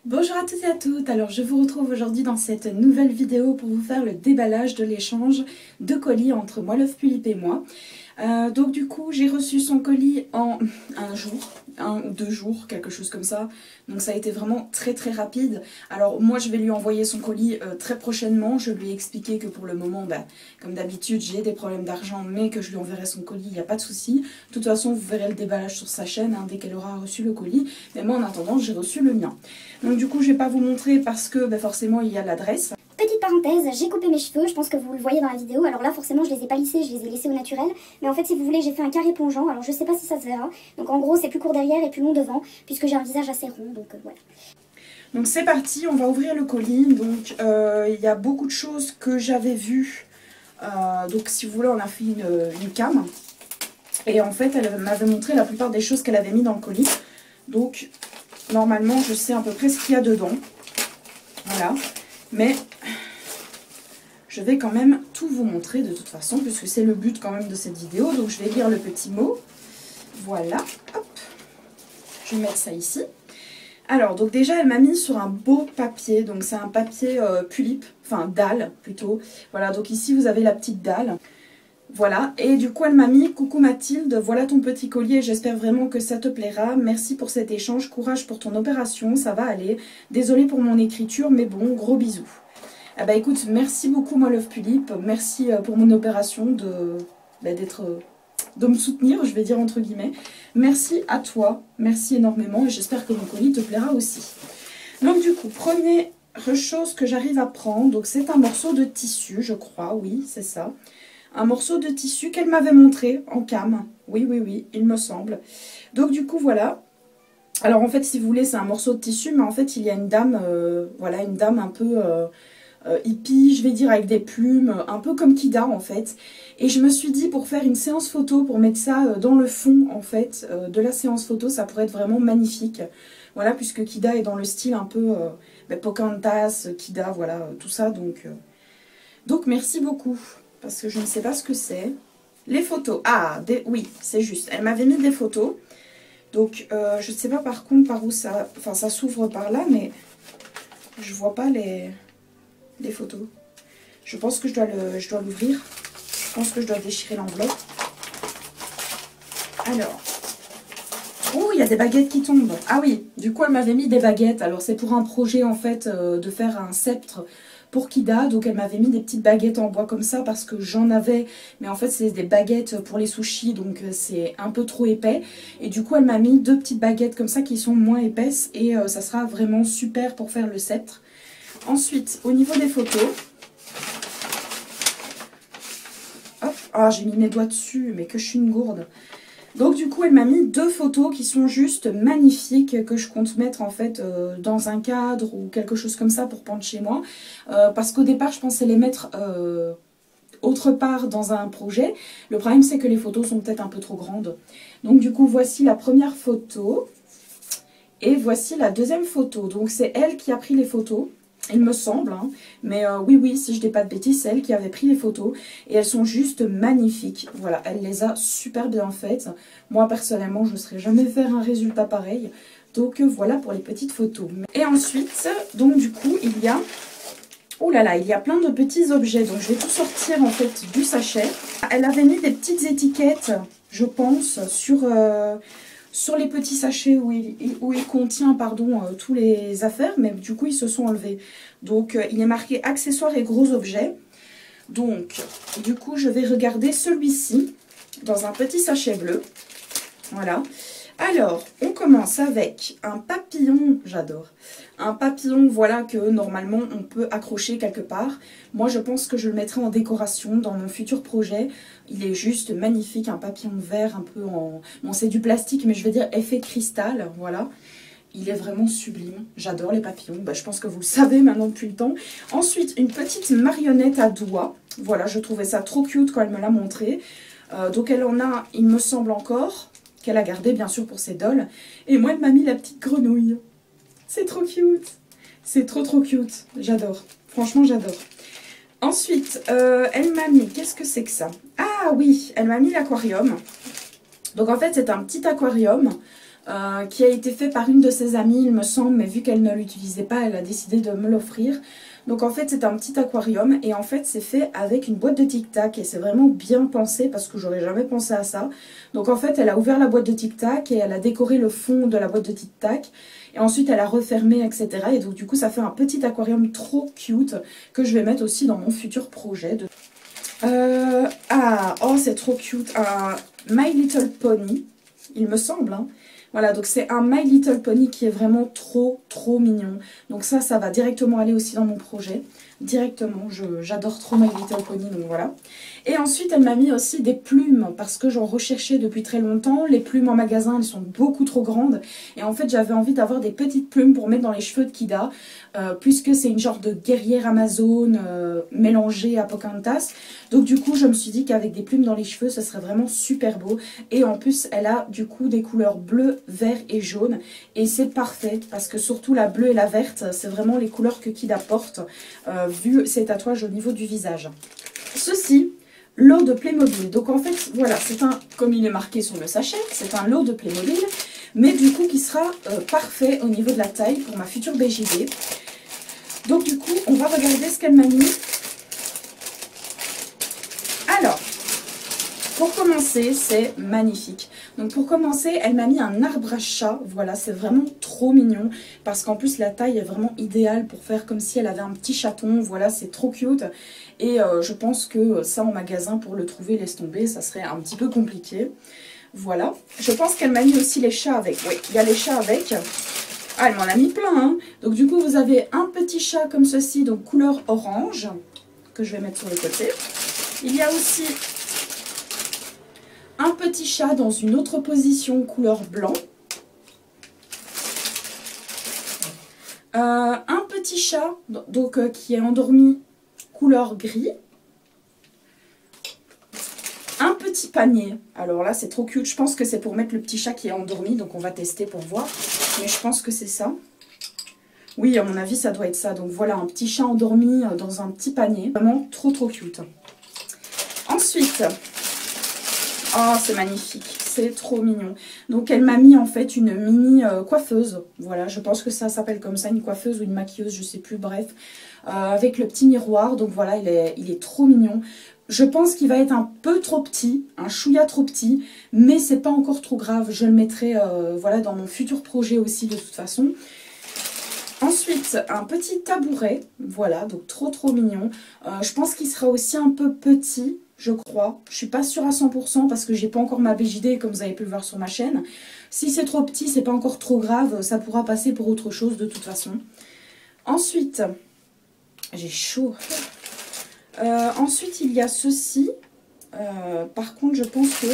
Bonjour à tous et à toutes, alors je vous retrouve aujourd'hui dans cette nouvelle vidéo pour vous faire le déballage de l'échange de colis entre moi, Love Pulip et moi. Donc du coup j'ai reçu son colis en un jour, 1 ou 2 jours, quelque chose comme ça. Donc ça a été vraiment très rapide. Alors moi je vais lui envoyer son colis très prochainement. Je lui ai expliqué que pour le moment, comme d'habitude, j'ai des problèmes d'argent, mais que je lui enverrai son colis, il n'y a pas de souci. De toute façon vous verrez le déballage sur sa chaîne dès qu'elle aura reçu le colis. Mais moi en attendant j'ai reçu le mien. Donc du coup je vais pas vous montrer parce que forcément il y a l'adresse. Petite parenthèse, j'ai coupé mes cheveux, je pense que vous le voyez dans la vidéo. Alors là forcément je les ai pas lissés, je les ai laissés au naturel. Mais en fait si vous voulez j'ai fait un carré plongeant, alors je sais pas si ça se verra. Donc en gros c'est plus court derrière et plus long devant, puisque j'ai un visage assez rond, donc voilà. Donc c'est parti, on va ouvrir le colis. Donc il y a beaucoup de choses que j'avais vues. Donc si vous voulez on a fait une cam. Et en fait elle m'avait montré la plupart des choses qu'elle avait mis dans le colis. Donc normalement je sais à peu près ce qu'il y a dedans. Voilà. Mais je vais quand même tout vous montrer de toute façon, puisque c'est le but quand même de cette vidéo. Donc je vais lire le petit mot. Voilà. Hop. Je vais mettre ça ici. Alors, donc déjà, elle m'a mis sur un beau papier. Donc c'est un papier Pulip, enfin dalle plutôt. Voilà, donc ici vous avez la petite dalle. Voilà, et du coup elle m'a mis: coucou Mathilde, voilà ton petit collier, j'espère vraiment que ça te plaira. Merci pour cet échange, courage pour ton opération, ça va aller. Désolée pour mon écriture, mais bon, gros bisous. Ah bah écoute, merci beaucoup moi Love Pulip, merci pour mon opération de me soutenir, je vais dire entre guillemets. Merci à toi, merci énormément et j'espère que mon colis te plaira aussi. Donc du coup, première chose que j'arrive à prendre, donc c'est un morceau de tissu, je crois, oui c'est ça. Un morceau de tissu qu'elle m'avait montré en cam, oui, il me semble. Donc du coup voilà. Alors en fait si vous voulez c'est un morceau de tissu, mais en fait il y a une dame, voilà une dame un peu... hippie, je vais dire, avec des plumes, un peu comme Kida en fait. Et je me suis dit pour faire une séance photo, pour mettre ça dans le fond en fait de la séance photo, ça pourrait être vraiment magnifique. Voilà, puisque Kida est dans le style un peu Pocahontas, Kida, voilà, tout ça. Donc merci beaucoup, parce que je ne sais pas ce que c'est. Les photos, oui, c'est juste, elle m'avait mis des photos. Donc je ne sais pas par contre par où ça, enfin ça s'ouvre par là, mais je vois pas les photos. Je pense que je dois l'ouvrir. Je pense que je dois déchirer l'enveloppe. Alors. Oh, il y a des baguettes qui tombent. Ah oui, du coup elle m'avait mis des baguettes. Alors c'est pour un projet en fait de faire un sceptre pour Kida. Donc elle m'avait mis des petites baguettes en bois comme ça parce que j'en avais. Mais en fait c'est des baguettes pour les sushis, donc c'est un peu trop épais. Et du coup elle m'a mis 2 petites baguettes comme ça qui sont moins épaisses. Et ça sera vraiment super pour faire le sceptre. Ensuite, au niveau des photos, hop, j'ai mis mes doigts dessus, mais que je suis une gourde. Donc du coup, elle m'a mis 2 photos qui sont juste magnifiques, que je compte mettre en fait dans un cadre ou quelque chose comme ça pour pendre chez moi. Parce qu'au départ, je pensais les mettre autre part dans un projet. Le problème, c'est que les photos sont peut-être un peu trop grandes. Donc du coup, voici la première photo. Et voici la deuxième photo. Donc c'est elle qui a pris les photos. Il me semble, hein. Mais oui, si je dis pas de bêtises, c'est elle qui avait pris les photos. Et elles sont juste magnifiques. Voilà, elle les a super bien faites. Moi, personnellement, je ne serais jamais faire un résultat pareil. Donc voilà pour les petites photos. Et ensuite, donc du coup, il y a... Oh là là, il y a plein de petits objets. Donc je vais tout sortir en fait du sachet. Elle avait mis des petites étiquettes, je pense, sur les petits sachets où il contient tous les affaires, mais du coup ils se sont enlevés. Donc il est marqué accessoires et gros objets. Donc du coup je vais regarder celui-ci dans un petit sachet bleu. Voilà. Alors on commence avec un papillon, j'adore. Un papillon, voilà, que normalement on peut accrocher quelque part. Moi je pense que je le mettrai en décoration dans mon futur projet. Il est juste magnifique, un papillon vert un peu en... Bon c'est du plastique mais je veux dire effet cristal, voilà. Il est vraiment sublime, j'adore les papillons, je pense que vous le savez maintenant depuis le temps. Ensuite une petite marionnette à doigts, voilà, je trouvais ça trop cute quand elle me l'a montré. Donc elle en a, il me semble encore, qu'elle a gardé bien sûr pour ses dolls. Et moi elle m'a mis la petite grenouille. C'est trop cute. C'est trop cute. J'adore. Franchement, j'adore. Ensuite, elle m'a mis... Qu'est-ce que c'est que ça? Ah oui, elle m'a mis l'aquarium. Donc en fait, c'est un petit aquarium qui a été fait par une de ses amies, il me semble, mais vu qu'elle ne l'utilisait pas, elle a décidé de me l'offrir. Donc en fait c'est un petit aquarium et en fait c'est fait avec une boîte de Tic Tac et c'est vraiment bien pensé parce que j'aurais jamais pensé à ça. Donc en fait elle a ouvert la boîte de Tic Tac et elle a décoré le fond de la boîte de Tic Tac et ensuite elle a refermé, etc. Et donc du coup ça fait un petit aquarium trop cute que je vais mettre aussi dans mon futur projet. Oh c'est trop cute, un My Little Pony, il me semble, hein. Voilà, donc c'est un My Little Pony qui est vraiment trop mignon. Donc ça va directement aller aussi dans mon projet. Directement, j'adore trop My Little Pony, donc voilà. Et ensuite, elle m'a mis aussi des plumes, parce que j'en recherchais depuis très longtemps. Les plumes en magasin, elles sont beaucoup trop grandes. Et en fait, j'avais envie d'avoir des petites plumes pour mettre dans les cheveux de Kida, puisque c'est une genre de guerrière amazone mélangée à Pocahontas. Donc du coup, je me suis dit qu'avec des plumes dans les cheveux, ce serait vraiment super beau. Et en plus, elle a du coup des couleurs bleu, vert et jaune. Et c'est parfait, parce que surtout la bleue et la verte, c'est vraiment les couleurs que Kida porte, vu ses tatouages au niveau du visage. Ceci, lot de Playmobil. Donc en fait, voilà, c'est un, comme il est marqué sur le sachet, c'est un lot de Playmobil, mais du coup qui sera parfait au niveau de la taille pour ma future BJD. Donc du coup, on va regarder ce qu'elle m'a mis. Alors, pour commencer, c'est magnifique. Donc pour commencer, elle m'a mis un arbre à chat. Voilà, c'est vraiment trop mignon. Parce qu'en plus, la taille est vraiment idéale pour faire comme si elle avait un petit chaton. Voilà, c'est trop cute. Et je pense que ça en magasin, pour le trouver, laisse tomber, ça serait un petit peu compliqué. Voilà. Je pense qu'elle m'a mis aussi les chats avec. Oui, il y a les chats avec. Ah, elle m'en a mis plein, hein. Donc du coup, vous avez un petit chat comme ceci, donc couleur orange, que je vais mettre sur le côté. Il y a aussi un petit chat dans une autre position, couleur blanc. Un petit chat donc, qui est endormi, couleur gris. Un petit panier. Alors là, c'est trop cute. Je pense que c'est pour mettre le petit chat qui est endormi. Donc on va tester pour voir. Mais je pense que c'est ça. Oui, à mon avis, ça doit être ça. Donc voilà, un petit chat endormi dans un petit panier. Vraiment trop cute. Ensuite... oh, c'est magnifique, c'est trop mignon. Donc elle m'a mis en fait une mini coiffeuse. Voilà, je pense que ça s'appelle comme ça, une coiffeuse ou une maquilleuse, je sais plus, bref. Avec le petit miroir, donc voilà, il est trop mignon. Je pense qu'il va être un peu trop petit, un chouïa trop petit, mais c'est pas encore trop grave. Je le mettrai voilà, dans mon futur projet aussi de toute façon. Ensuite, un petit tabouret, voilà, donc trop mignon. Je pense qu'il sera aussi un peu petit, je crois. Je suis pas sûre à 100% parce que j'ai pas encore ma BJD comme vous avez pu le voir sur ma chaîne. Si c'est trop petit, c'est pas encore trop grave, ça pourra passer pour autre chose de toute façon. Ensuite, j'ai chaud. Ensuite, il y a ceci. Par contre, je pense que...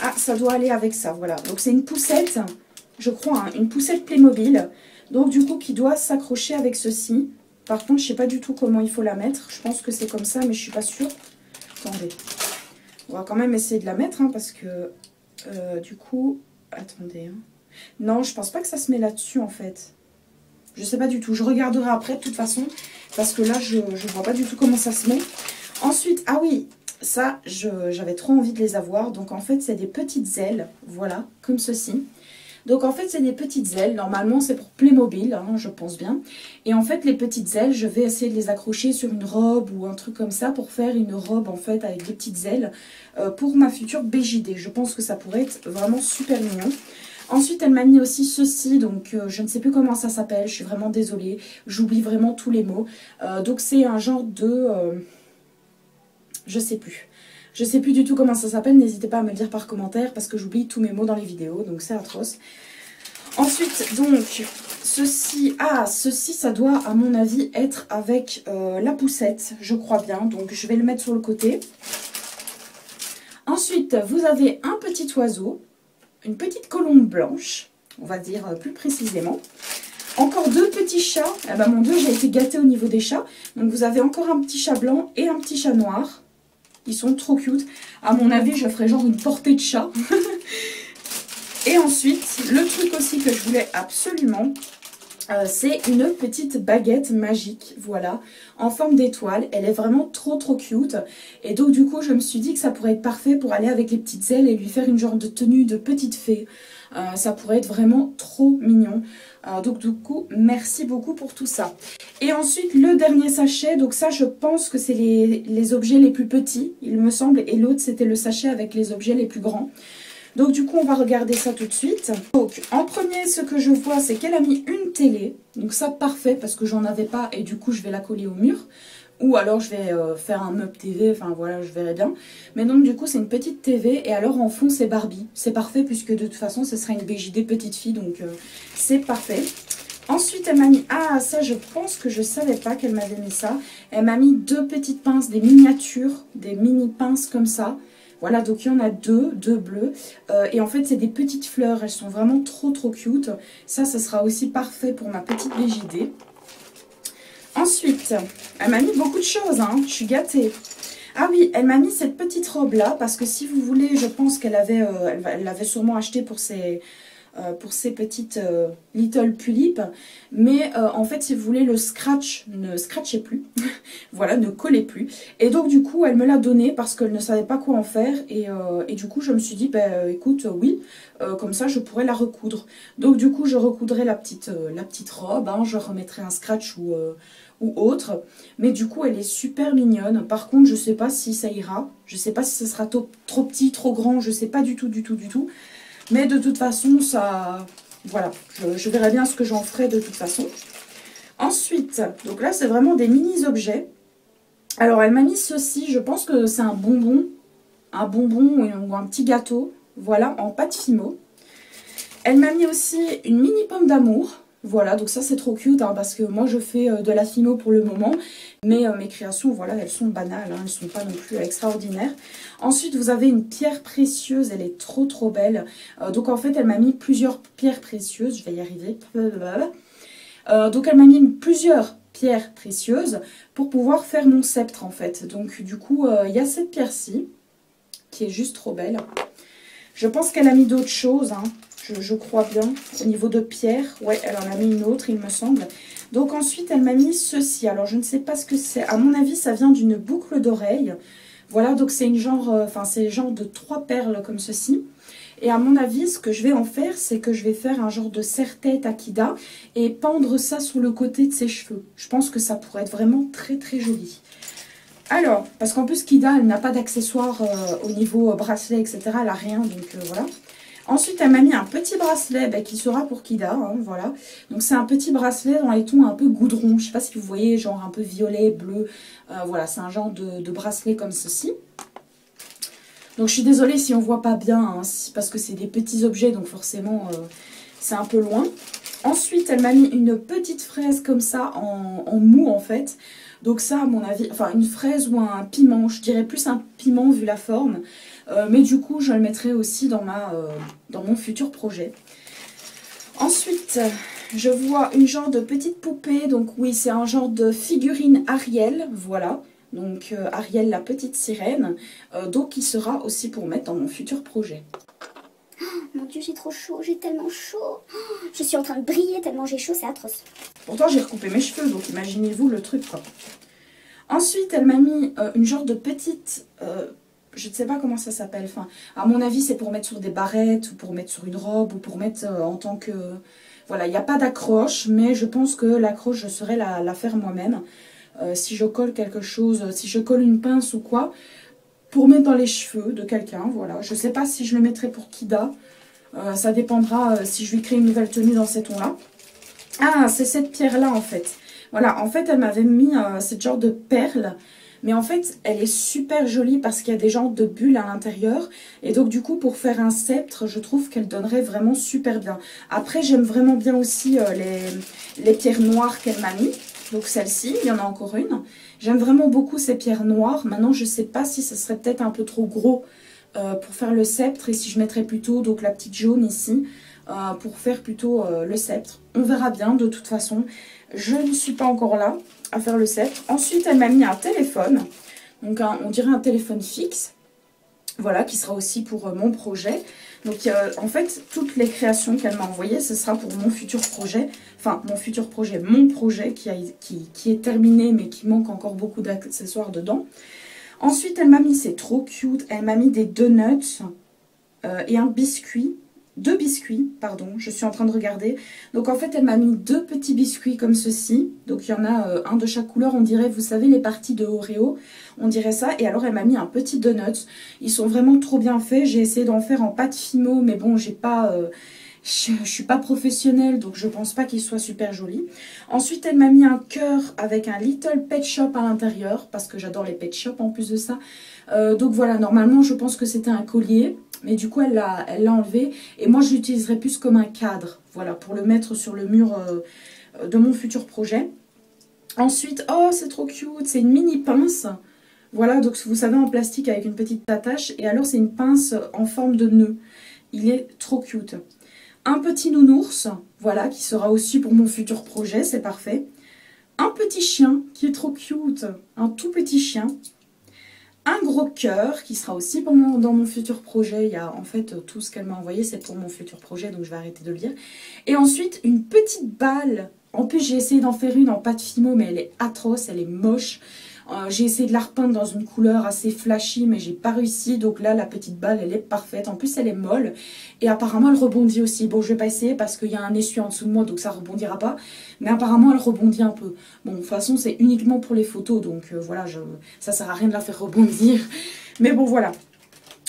ah, ça doit aller avec ça, voilà. Donc c'est une poussette, je crois, hein, une poussette Playmobil. Donc du coup, qui doit s'accrocher avec ceci. Par contre, je sais pas du tout comment il faut la mettre. Je pense que c'est comme ça, mais je suis pas sûre. Attendez. On va quand même essayer de la mettre, hein, parce que du coup... attendez. Hein. Non, je pense pas que ça se met là-dessus, en fait. Je sais pas du tout. Je regarderai après, de toute façon. Parce que là, je vois pas du tout comment ça se met. Ensuite, ah oui, ça, j'avais trop envie de les avoir. Donc en fait, c'est des petites ailes. Voilà, comme ceci. Donc en fait, c'est des petites ailes. Normalement, c'est pour Playmobil, hein, je pense bien. Et en fait, les petites ailes, je vais essayer de les accrocher sur une robe ou un truc comme ça pour faire une robe en fait avec des petites ailes pour ma future BJD. Je pense que ça pourrait être vraiment super mignon. Ensuite, elle m'a mis aussi ceci, donc je ne sais plus comment ça s'appelle, je suis vraiment désolée. J'oublie vraiment tous les mots. Donc c'est un genre de... je sais plus. Je sais plus du tout comment ça s'appelle, n'hésitez pas à me le dire par commentaire parce que j'oublie tous mes mots dans les vidéos, donc c'est atroce. Ensuite, donc, ceci, ceci ça doit à mon avis être avec la poussette, je crois bien, donc je vais le mettre sur le côté. Ensuite, vous avez un petit oiseau, une petite colombe blanche, on va dire plus précisément. Encore deux petits chats, eh ben, mon Dieu, j'ai été gâtée au niveau des chats. Donc vous avez encore un petit chat blanc et un petit chat noir. Ils sont trop cute. À mon avis, je ferai genre une portée de chat. Et ensuite, le truc aussi que je voulais absolument, c'est une petite baguette magique, voilà, en forme d'étoile. Elle est vraiment trop cute. Et donc du coup, je me suis dit que ça pourrait être parfait pour aller avec les petites ailes et lui faire une genre de tenue de petite fée. Ça pourrait être vraiment trop mignon. Donc du coup, merci beaucoup pour tout ça. Et ensuite, le dernier sachet. Donc ça, je pense que c'est les objets les plus petits, il me semble. Et l'autre, c'était le sachet avec les objets les plus grands. Donc du coup, on va regarder ça tout de suite. Donc en premier, ce que je vois, c'est qu'elle a mis une télé. Donc ça, parfait, parce que j'en avais pas et du coup, je vais la coller au mur. Ou alors je vais faire un meuble TV, enfin voilà, je verrai bien. Mais donc du coup, c'est une petite TV et alors en fond, c'est Barbie. C'est parfait puisque de toute façon, ce sera une BJD petite fille, donc c'est parfait. Ensuite, elle m'a mis... Ah, ça, je pense que je savais pas qu'elle m'avait mis ça. Elle m'a mis deux petites pinces, des miniatures, des mini pinces comme ça. Voilà, donc il y en a deux bleues. Et en fait, c'est des petites fleurs. Elles sont vraiment trop cute. Ça sera aussi parfait pour ma petite BJD. Ensuite, elle m'a mis beaucoup de choses, hein. Je suis gâtée. Ah oui, elle m'a mis cette petite robe-là, parce que si vous voulez, je pense qu'elle avait, elle l'avait sûrement acheté pour ses petites Little Tulip. Mais en fait, si vous voulez, le scratch ne scratchait plus. Voilà, ne collait plus. Et donc, du coup, elle me l'a donné parce qu'elle ne savait pas quoi en faire. Et du coup, je me suis dit, bah, écoute, oui, comme ça, je pourrais la recoudre. Donc, du coup, je recoudrai la petite robe. Hein, je remettrai un scratch ou autre. Mais du coup, elle est super mignonne. Par contre, je sais pas si ça ira. Je sais pas si ce sera trop petit, trop grand. Je sais pas du tout. Mais de toute façon, ça... Voilà, je verrai bien ce que j'en ferai de toute façon. Ensuite, donc là, c'est vraiment des mini-objets. Alors, elle m'a mis ceci. Je pense que c'est un bonbon. Un bonbon ou un petit gâteau. Voilà, en pâte Fimo. Elle m'a mis aussi une mini pomme d'amour. Voilà, donc ça c'est trop cute, hein, parce que moi je fais de la Fimo pour le moment. Mais mes créations, voilà, elles sont banales, hein, elles ne sont pas non plus extraordinaires. Ensuite, vous avez une pierre précieuse, elle est trop belle. Donc en fait, elle m'a mis plusieurs pierres précieuses, je vais y arriver. Donc elle m'a mis plusieurs pierres précieuses pour pouvoir faire mon sceptre en fait. Donc du coup, il y a cette pierre-ci, qui est juste trop belle. Je pense qu'elle a mis d'autres choses, hein. Je crois bien, au niveau de pierre. Ouais, elle en a mis une autre, il me semble. Donc ensuite, elle m'a mis ceci. Alors, je ne sais pas ce que c'est. À mon avis, ça vient d'une boucle d'oreille. Voilà, donc c'est une genre, c'est genre de 3 perles comme ceci. Et à mon avis, ce que je vais en faire, c'est que je vais faire un genre de serre-tête Akida et pendre ça sur le côté de ses cheveux. Je pense que ça pourrait être vraiment très joli. Alors, parce qu'en plus, Kida, elle n'a pas d'accessoires au niveau bracelet, etc. Elle n'a rien, donc voilà. Ensuite, elle m'a mis un petit bracelet qui sera pour Kida, hein, voilà. Donc, c'est un petit bracelet dans les tons un peu goudron. Je ne sais pas si vous voyez, genre un peu violet, bleu. Voilà, c'est un genre de bracelet comme ceci. Donc, je suis désolée si on ne voit pas bien, hein, parce que c'est des petits objets, donc forcément, c'est un peu loin. Ensuite, elle m'a mis une petite fraise comme ça, en mou, en fait. Donc ça, à mon avis, enfin une fraise ou un piment, je dirais plus un piment vu la forme. Mais du coup, je le mettrai aussi dans mon futur projet. Ensuite, je vois une genre de petite poupée. Donc oui, c'est un genre de figurine Ariel, voilà. Donc Ariel, la petite sirène. Donc qui sera aussi pour mettre dans mon futur projet. Mon Dieu, j'ai trop chaud, j'ai tellement chaud. Je suis en train de briller tellement j'ai chaud, c'est atroce. Pourtant, j'ai recoupé mes cheveux, donc imaginez-vous le truc, quoi. Ensuite, elle m'a mis une genre de petite... je ne sais pas comment ça s'appelle. Enfin, à mon avis, c'est pour mettre sur des barrettes, ou pour mettre sur une robe, ou pour mettre en tant que... Voilà, il n'y a pas d'accroche, mais je pense que l'accroche, je saurais la faire moi-même. Si je colle quelque chose, si je colle une pince ou quoi, pour mettre dans les cheveux de quelqu'un, voilà. Je ne sais pas si je le mettrai pour Kida. Ça dépendra si je lui crée une nouvelle tenue dans ces tons-là. Ah, c'est cette pierre-là, en fait. Voilà, en fait, elle m'avait mis cette genre de perle. Mais en fait, elle est super jolie parce qu'il y a des genres de bulles à l'intérieur. Et donc, du coup, pour faire un sceptre, je trouve qu'elle donnerait vraiment super bien. Après, j'aime vraiment bien aussi les pierres noires qu'elle m'a mis. Donc, celle-ci, il y en a encore une. J'aime vraiment beaucoup ces pierres noires. Maintenant, je ne sais pas si ce serait peut-être un peu trop gros pour faire le sceptre. Et si je mettrais plutôt donc, la petite jaune ici pour faire plutôt le sceptre. On verra bien, de toute façon. Je ne suis pas encore là à faire le sceptre. Ensuite, elle m'a mis un téléphone. Donc, on dirait un téléphone fixe. Voilà, qui sera aussi pour mon projet. Donc, en fait, toutes les créations qu'elle m'a envoyées, ce sera pour mon futur projet. Enfin, mon projet qui est terminé, mais qui manque encore beaucoup d'accessoires dedans. Ensuite, elle m'a mis, c'est trop cute, elle m'a mis des donuts et un biscuit. 2 biscuits, pardon, je suis en train de regarder. Donc en fait, elle m'a mis 2 petits biscuits comme ceci. Donc il y en a un de chaque couleur, on dirait, vous savez, les parties de Oreo, on dirait ça. Et alors elle m'a mis un petit donut. Ils sont vraiment trop bien faits. J'ai essayé d'en faire en pâte Fimo, mais bon, j'ai pas... je suis pas professionnelle, donc je pense pas qu'il soit super joli. Ensuite, elle m'a mis un cœur avec un Little Pet Shop à l'intérieur, parce que j'adore les pet shops en plus de ça. Donc voilà, normalement, je pense que c'était un collier. Mais du coup, elle l'a enlevé. Et moi, je l'utiliserai plus comme un cadre. Voilà, pour le mettre sur le mur de mon futur projet. Ensuite, oh, c'est trop cute. C'est une mini pince. Voilà, donc vous savez, en plastique avec une petite attache. Et alors, c'est une pince en forme de nœud. Il est trop cute. Un petit nounours, voilà, qui sera aussi pour mon futur projet. C'est parfait. Un petit chien qui est trop cute. Un tout petit chien. Un gros cœur qui sera aussi pour dans mon futur projet. Il y a en fait tout ce qu'elle m'a envoyé, c'est pour mon futur projet, donc je vais arrêter de le dire. Et ensuite, une petite balle. En plus, j'ai essayé d'en faire une en pâte Fimo, mais elle est atroce, elle est moche. J'ai essayé de la repeindre dans une couleur assez flashy, mais j'ai pas réussi. Donc là, la petite balle, elle est parfaite. En plus, elle est molle. Et apparemment, elle rebondit aussi. Bon, je vais pas essayer parce qu'il y a un essuie en dessous de moi, donc ça rebondira pas. Mais apparemment, elle rebondit un peu. Bon, de toute façon, c'est uniquement pour les photos. Donc voilà, ça sert à rien de la faire rebondir. Mais bon, voilà.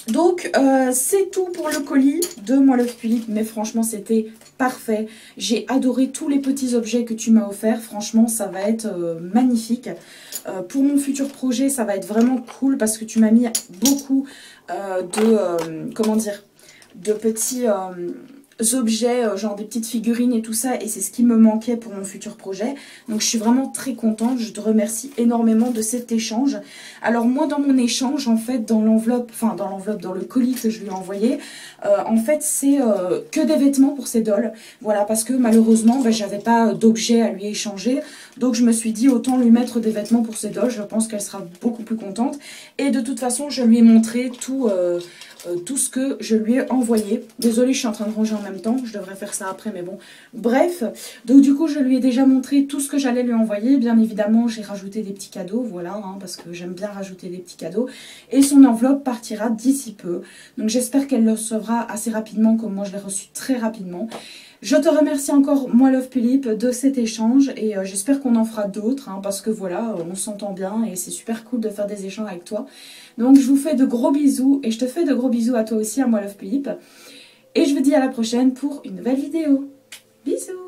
Donc, c'est tout pour le colis de Moi Love Tulip. Mais franchement, c'était parfait. J'ai adoré tous les petits objets que tu m'as offerts. Franchement, ça va être magnifique. Pour mon futur projet, ça va être vraiment cool parce que tu m'as mis beaucoup comment dire, de petits objets, genre des petites figurines et tout ça, et c'est ce qui me manquait pour mon futur projet. Donc je suis vraiment très contente, je te remercie énormément de cet échange. Alors moi, dans mon échange, en fait, dans l'enveloppe, dans le colis que je lui ai envoyé, en fait c'est que des vêtements pour ces dolls. Voilà, parce que malheureusement j'avais pas d'objets à lui échanger, donc je me suis dit autant lui mettre des vêtements pour ces dolls. Je pense qu'elle sera beaucoup plus contente, et de toute façon je lui ai montré tout ce que je lui ai envoyé. Désolée, je suis en train de ranger en même temps, je devrais faire ça après, mais bon. Bref, donc du coup, je lui ai déjà montré tout ce que j'allais lui envoyer. Bien évidemment, j'ai rajouté des petits cadeaux, voilà, hein, parce que j'aime bien rajouter des petits cadeaux. Et son enveloppe partira d'ici peu. Donc j'espère qu'elle le recevra assez rapidement, comme moi je l'ai reçu très rapidement. Je te remercie encore, Moi Love Tulip, de cet échange, et j'espère qu'on en fera d'autres, hein, parce que voilà, on s'entend bien et c'est super cool de faire des échanges avec toi. Donc je vous fais de gros bisous, et je te fais de gros bisous à toi aussi, à Moi Love Tulip. Et je vous dis à la prochaine pour une nouvelle vidéo. Bisous!